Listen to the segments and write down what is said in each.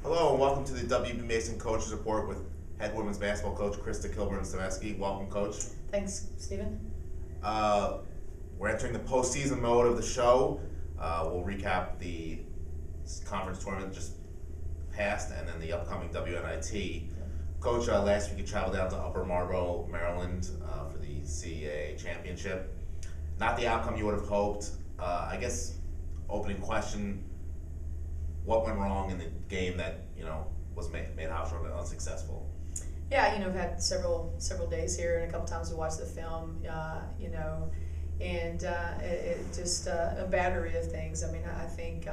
Hello and welcome to the WBB Mason Coaches Report with head women's basketball coach Krista Kilburn-Steveskey. Welcome, Coach. Thanks, Stephen. We're entering the postseason mode of the show. We'll recap the conference tournament just passed and then the upcoming WNIT. Coach, last week you traveled down to Upper Marlboro, Maryland for the CAA championship. Not the outcome you would have hoped. I guess opening question, what went wrong in the game that was made Hofstra unsuccessful? Yeah, I've had several days here and a couple times to watch the film, and it just a battery of things. I mean, I think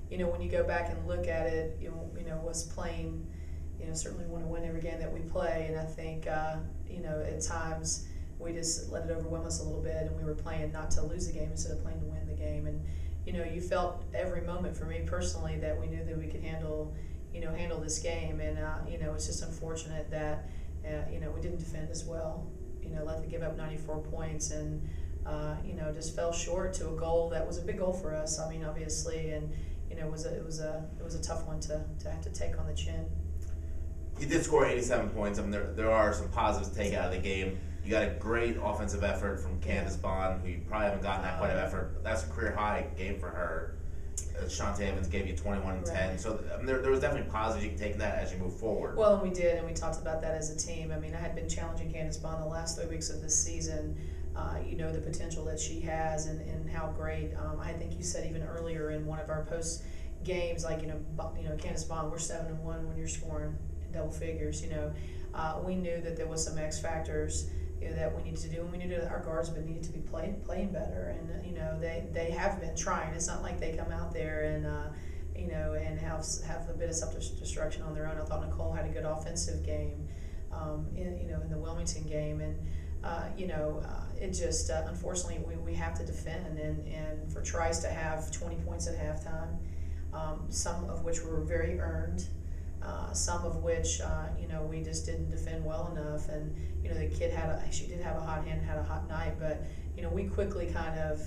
when you go back and look at it, was playing, certainly want to win every game that we play, and I think at times we just let it overwhelm us a little bit, and we were playing not to lose the game instead of playing to win the game. And you felt every moment, for me personally, that we knew that we could handle this game, and it's just unfortunate that we didn't defend as well. Let them give up 94 points, and just fell short to a goal that was a big goal for us. I mean, obviously, and it was a tough one to have to take on the chin. You did score 87 points. I mean, there are some positives to take out of the game. You got a great offensive effort from Candace Bond, who you probably haven't gotten that quite of effort. That's a career high game for her. Shantae Evans gave you 21 and 10. Right. So there was definitely positives you can take that as you move forward. Well, and we did, and we talked about that as a team. I mean, I had been challenging Candace Bond the last 3 weeks of this season. The potential that she has and how great. I think you said even earlier in one of our post games, like Candace Bond, we're 7-1 when you're scoring in double figures. We knew that there was some X factors that we needed to do, and we knew that our guards needed to be playing better, and they have been trying. It's not like they come out there and and have a bit of self-destruction on their own. I thought Nicole had a good offensive game in the Wilmington game, and it just unfortunately we have to defend, and for Trice to have 20 points at halftime, some of which were very earned. Some of which, we just didn't defend well enough, and the kid she did have a hot hand, had a hot night, but we quickly kind of,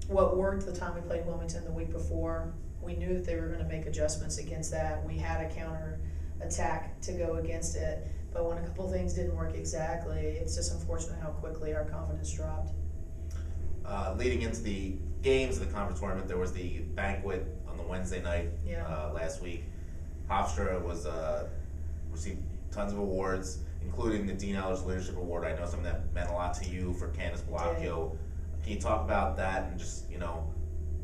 what worked the time we played Wilmington the week before, we knew that they were going to make adjustments against that. We had a counter attack to go against it, but when a couple of things didn't work exactly, it's just unfortunate how quickly our confidence dropped. Leading into the games of the conference tournament, there was the banquet on the Wednesday night last week. Hofstra received tons of awards, including the Dean Eller's Leadership Award. I know something that meant a lot to you for Candace Bellacchio. Can you talk about that and just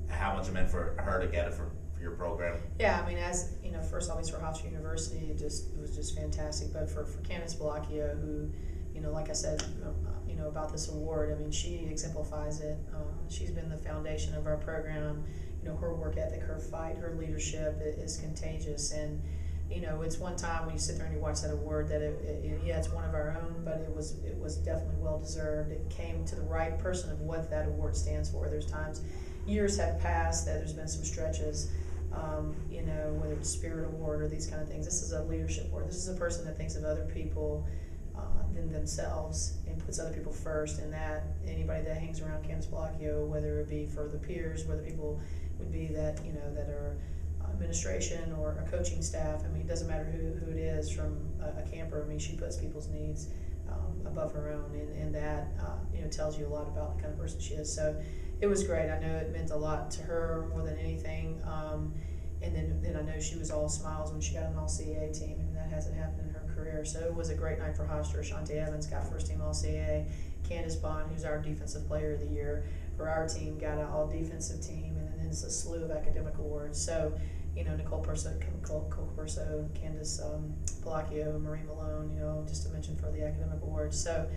how much it meant for her to get it for your program? Yeah, I mean, as first obviously for Hofstra University, it was just fantastic. But for Candace Bellacchio, who like I said, about this award, I mean, she exemplifies it. She's been the foundation of our program. Her work ethic, her fight, her leadership is contagious, and it's one time when you sit there and you watch that award that it's one of our own, but it was definitely well deserved. It came to the right person of what that award stands for. There's times, years have passed that there's been some stretches, whether it's Spirit Award or these kind of things. This is a leadership award. This is a person that thinks of other people than themselves and puts other people first, and that anybody that hangs around Candace Bellacchio, whether it be for the peers, whether people would be that that are administration or a coaching staff. I mean, it doesn't matter who it is, from a camper. I mean, she puts people's needs above her own, and that tells you a lot about the kind of person she is. So it was great. I know it meant a lot to her more than anything. And then I know she was all smiles when she got an All-CAA team, and that hasn't happened in her career. So it was a great night for Hofstra. Shantae Evans got first team All-CAA. Candace Bond, who's our Defensive Player of the Year for our team, got an All-Defensive team, and then it's a slew of academic awards. So Nicole Perso, Candace Bellacchio, Marie Malone, just to mention for the academic awards. So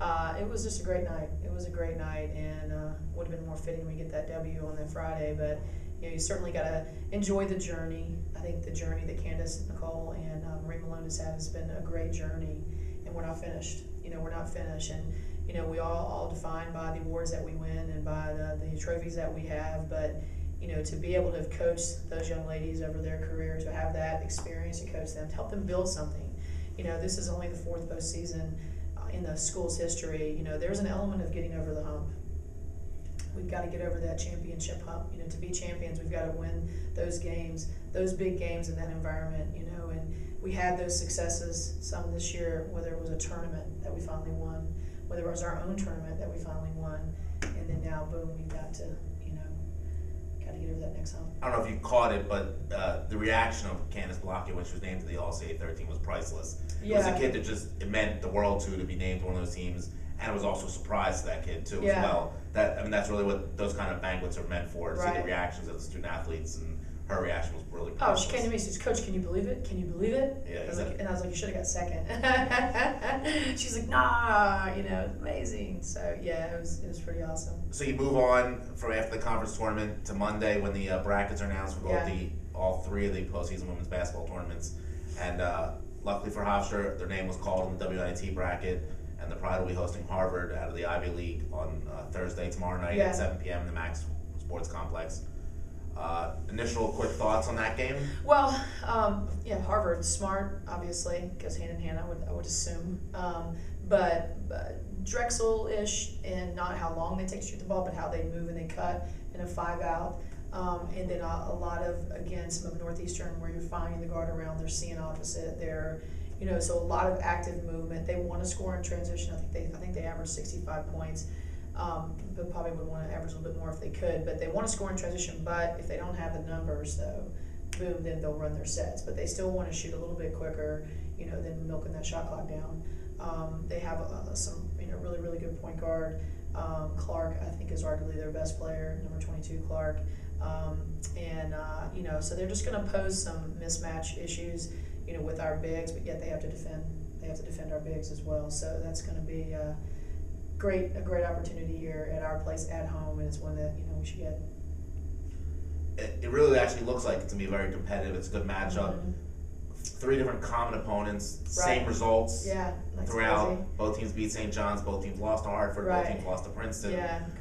it was just a great night. It was a great night, and would have been more fitting we get that W on that Friday, but you certainly got to enjoy the journey. I think the journey that Candace, Nicole, and Marie Malone has had has been a great journey, and we're not finished. We're not finished, and we all defined by the awards that we win and by the trophies that we have, but to be able to have coached those young ladies over their career, to have that experience to coach them, to help them build something. This is only the fourth postseason in the school's history. There's an element of getting over the hump. we've got to get over that championship hump. You know, to be champions, we've got to win those games, those big games in that environment. You know, and we had those successes some this year, whether it was a tournament that we finally won, whether it was our own tournament that we finally won, and then now, boom, we've got to, you know, got to get over that next hump. I don't know if you caught it, but the reaction of Candace Blockia when she was named to the All-State 13 was priceless. It was a kid that it meant the world to be named one of those teams, and it was also a surprise to that kid too as well. That's really what those kind of banquets are meant for, to see the reactions of the student athletes, and her reaction was really priceless. Oh, she came to me and says, "Coach, can you believe it? Can you believe it?" Yeah, and I was like, "You should have got second." She's like, "Nah, you know, it's amazing." So yeah, it was pretty awesome. So you move on from after the conference tournament to Monday when the brackets are announced for all three of the postseason women's basketball tournaments, and luckily for Hofstra, their name was called in the WNIT bracket, and the Pride will be hosting Harvard out of the Ivy League on Thursday, tomorrow night at 7 p.m. in the Max Sports Complex. Initial quick thoughts on that game? Well, Harvard, smart, obviously, goes hand in hand, I would assume. But Drexel-ish in not how long they take to shoot the ball, but how they move and they cut in a 5-out. And then a lot of, again, some of Northeastern where you're finding the guard around, they're seeing opposite, they're, you know, so a lot of active movement. They want to score in transition. I think they average 65 points. But probably would want to average a little bit more if they could. But they want to score in transition. But if they don't have the numbers, though, boom, then they'll run their sets. But they still want to shoot a little bit quicker, you know, than milking that shot clock down. They have some, you know, really, really good point guard. Clark, I think, is arguably their best player, number 22, Clark. You know, so they're just going to pose some mismatch issues, you know, with our bigs, but yet they have to defend. They have to defend our bigs as well. So that's going to be a great opportunity here at our place at home, and it's one that, you know, we should get. It really actually looks like it to be very competitive. It's a good matchup. Mm-hmm. 3 different common opponents, same results throughout. Crazy. Both teams beat St. John's, both teams lost to Hartford, both teams lost to Princeton.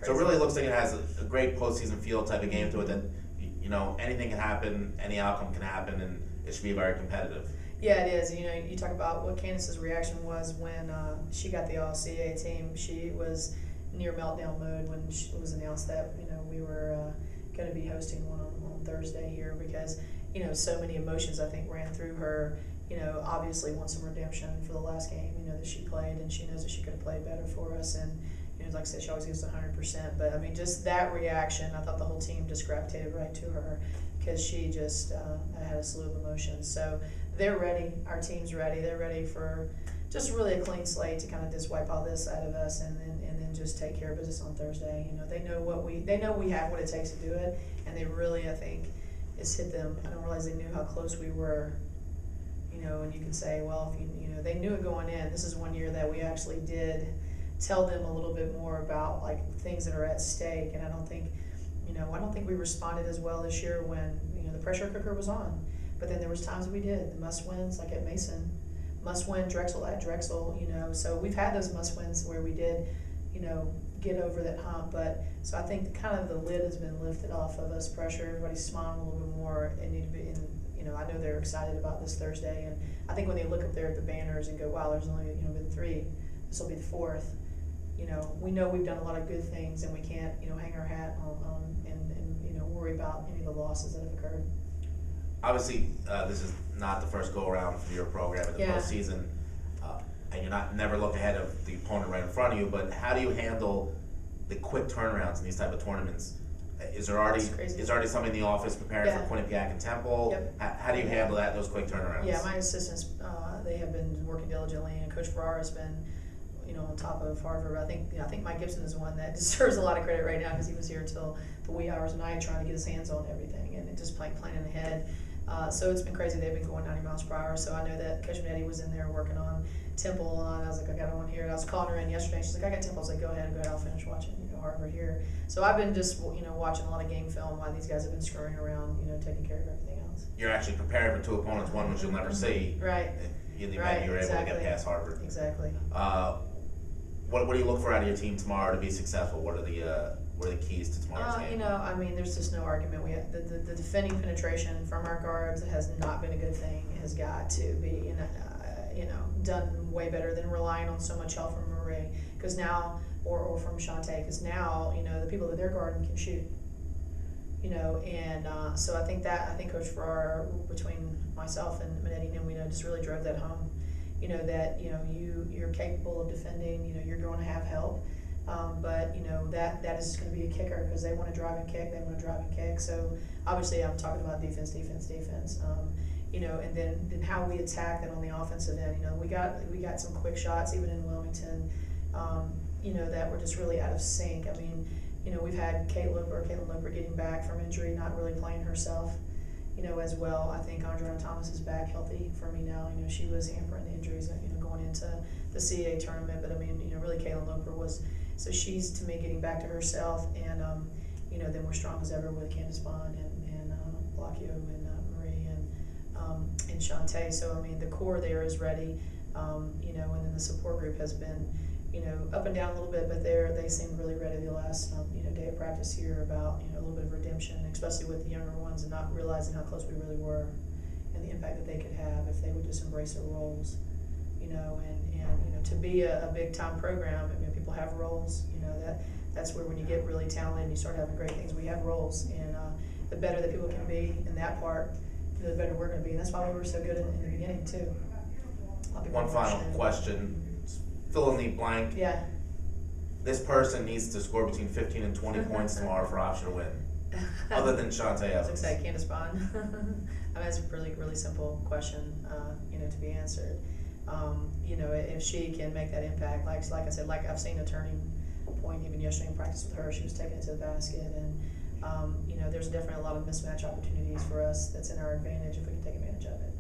So it really looks like it has a great postseason feel type of game to it that, you know, anything can happen, any outcome can happen, and it should be very competitive. Yeah, it is. You know, you talk about what Candace's reaction was when she got the All-CA team. She was near meltdown mode when it was announced that, you know, we were going to be hosting one on Thursday here because, you know, so many emotions I think ran through her. You know, obviously wants some redemption for the last game, you know, that she played, and she knows that she could have played better for us. And, you know, like I said, she always gives 100%. But I mean, just that reaction, I thought the whole team just gravitated right to her because she just had a slew of emotions. So they're ready. Our team's ready. They're ready for just really a clean slate to kind of just wipe all this out of us and then just take care of business on Thursday. You know, they know we have what it takes to do it, and they really, I think, it's hit them. I don't realize they knew how close we were. You know, and you can say, well, if you know, they knew it going in. This is one year that we actually did tell them a little bit more about like things that are at stake, and I don't think we responded as well this year when, you know, the pressure cooker was on. But then there was times we did the must wins, like at Mason, must win Drexel at Drexel. You know, so we've had those must wins where we did, you know, get over that hump. But so I think kind of the lid has been lifted off of us pressure. Everybody's smiling a little bit more and need to be. You know, I know they're excited about this Thursday, and I think when they look up there at the banners and go, wow, there's only, you know, been 3, this will be the 4th. You know we've done a lot of good things, and we can't, you know, hang our hat on and you know, worry about any of the losses that have occurred. Obviously, this is not the first go around for your program in the postseason, and you're never look ahead of the opponent right in front of you. But how do you handle the quick turnarounds in these type of tournaments? Is there already somebody in the office preparing for Quinnipiac and Temple? How do you handle those quick turnarounds? Yeah, my assistants, they have been working diligently, and Coach Farrar has been, you know, on top of Harvard. I think Mike Gibson is one that deserves a lot of credit right now because he was here until the wee hours of the night trying to get his hands on everything and just planning ahead. So it's been crazy. They've been going 90 miles per hour. So I know that Coach Nettie was in there working on Temple, and I was like, I got one here. And I was calling her in yesterday. She's like, I got Temple. I was like, go ahead, I'll finish watching, you know, Harvard here. So I've been just, you know, watching a lot of game film while these guys have been screwing around, you know, taking care of everything else. You're actually preparing for 2 opponents, one which you'll never see. Right. In the event you're able to get past Harvard. Exactly. What do you look for out of your team tomorrow to be successful? What are the keys to tomorrow's game? You know, I mean, there's just no argument. We have the defending penetration from our guards has not been a good thing. It has got to be, done way better than relying on so much help from Marie, because now, or from Shantae, because now, the people that they're guarding can shoot. So I think Coach Farrar, between myself and Manetti, and we just really drove that home. That you're capable of defending. You're going to have help, but that is going to be a kicker, because they want to drive and kick. They want to drive and kick. So obviously, I'm talking about defense. And then how we attack that on the offensive end. We got some quick shots even in Wilmington. That were just really out of sync. I mean, we've had Caitlin Loper getting back from injury, not really playing herself, as well. I think Andrea Thomas is back healthy for me now. She was hampering the injuries, going into the CAA tournament. But I mean, really Caitlin Loper was, so she's, to me, getting back to herself. And, then we're strong as ever with Candace Bond and Blockio and Marie and Shantae. So, I mean, the core there is ready, and then the support group has been, up and down a little bit, but they seemed really ready the last, day of practice here about, a little bit of redemption, especially with the younger ones, and not realizing how close we really were and the impact that they could have if they would just embrace their roles, and to be a big time program, people have roles, that's where when you get really talented and you start having great things, we have roles, and the better that people can be in that part, the better we're going to be, and that's why we were so good in the beginning too. One final question. Fill in the blank. Yeah. This person needs to score between 15 and 20 points tomorrow for Hofstra to win. Other than Shantae Evans. I was excited, Candace Bond. I mean, it's a really, really simple question, to be answered. If she can make that impact, like I said, I've seen a turning point even yesterday in practice with her. She was taking it to the basket, and there's definitely a lot of mismatch opportunities for us. That's in our advantage if we can take advantage of it.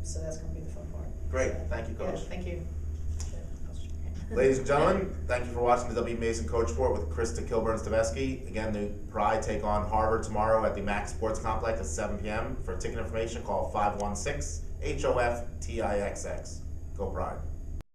So that's going to be the fun part. Great, thank you, Coach. Yeah, thank you. Ladies and gentlemen, thank you for watching the WBB Mason Coach Report with Krista Kilburn-Steveskey. Again, the Pride take on Harvard tomorrow at the Max Sports Complex at 7 p.m. For ticket information, call 516-HOF-TIXX. Go Pride.